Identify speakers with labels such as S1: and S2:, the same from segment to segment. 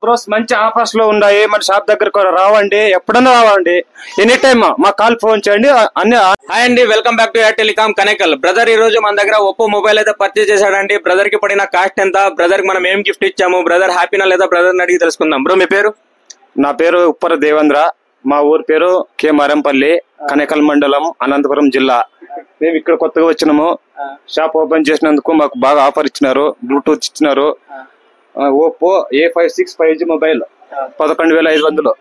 S1: Bros మంచి offers లో ఉన్నాయి. మన షాప్ దగ్గరకు రావండి, ఎప్పుడన్నా రావండి, ఎనీ టైమ్ మా కాల్ ఫోన్ చేయండి. అన్ని
S2: హాయ్ అండి, welcome back to air telecom Kanekal. Brother ఈ రోజు మన దగ్గర ఒప్పో మొబైల్ అయితే పర్చేజ్ చేశాడండి. బ్రదర్ కి పడిన కాస్ట్ ఎంత, బ్రదర్ కి మనం ఏం గిఫ్ట్ ఇచ్చాము, బ్రదర్ హ్యాపీనా లేదా బ్రదర్ అడిగి తెలుసుకుందాం. బ్రో మీ పేరు?
S1: నా పేరు ఉప్పర దేవేంద్ర, మా ఊరి పేరు కె మరంపల్లి, కనెకల్ మండలం, అనంతపురం జిల్లా. మేము ఇక్కడ కొత్తగా వచ్చినాము. షాప్ ఓపెన్ చేసినందుకు మాకు బాగా ఆఫర్ ఇచ్చినారు, బ్లూటూత్ ఇచ్చినారు. ఓప్పో A56 5G మొబైల్ 11,500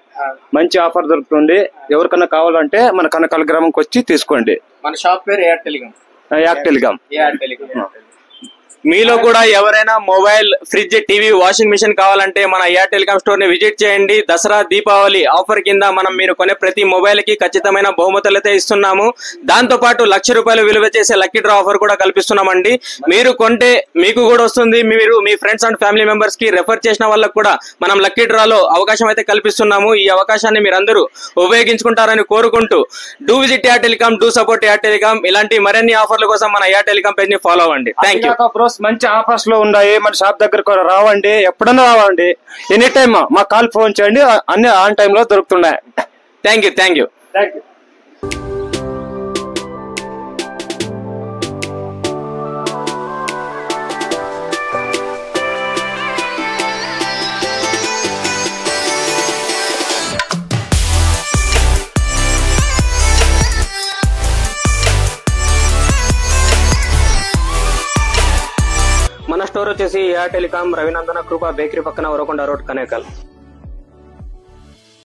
S1: మంచి ఆఫర్ దొరుకుతుంది. ఎవరికన్నా కావాలంటే మన కనకల్ గ్రామంకి వచ్చి తీసుకోండి.
S2: మన షాప్ పేరు ఎయిర్ టెలికాం. మీలో కూడా ఎవరైనా mobile, fridge, TV, washing machine కావాలంటే మన ఎయిర్ టెలికాం స్టోర్ ని విజిట్ చేయండి. దసరా, దీపావళి ఆఫర్ కింద మనం మీరు కొనే ప్రతి మొబైల్ కి ఖచ్చితమైన బహుమతులు అయితే ఇస్తున్నాము. దాంతో పాటు ₹1,00,000 విలువ చేసే లక్కీ డ్రా ఆఫర్ కూడా కల్పిస్తున్నామండి. మీరు కొంటే మీకు కూడా వస్తుంది. మీరు మీ ఫ్రెండ్స్ అండ్ ఫ్యామిలీ మెంబర్స్ కి రెఫర్ చేసిన వాళ్ళకు కూడా మనం లక్కీ డ్రాలో అవకాశం అయితే కల్పిస్తున్నాము. ఈ అవకాశాన్ని మీరందరూ ఉపయోగించుకుంటారని కోరుకుంటూ do visit air telecom, do support air telecom. ఇలాంటి మరిన్ని ఆఫర్ల కోసం మన ఎయిర్ టెలికాం పేజ్ ని ఫాలో అవ్వండి. Thank you.
S1: మంచి ఆఫర్స్ లో ఉన్నాయి. మన షాప్ దగ్గరకు రావండి, ఎప్పుడన్నా రావండి, ఎనీ టైమ్ మా కాల్ ఫోన్ చేయండి. అన్ని ఆన్ టైమ్ లో దొరుకుతున్నాయి.
S2: Thank you. మన స్టోర్ వచ్చేసి ఎయిర్ టెలికాం, రవినందన కృప బేకరీ పక్కన, ఉరకొండ రోడ్, కనేకల్.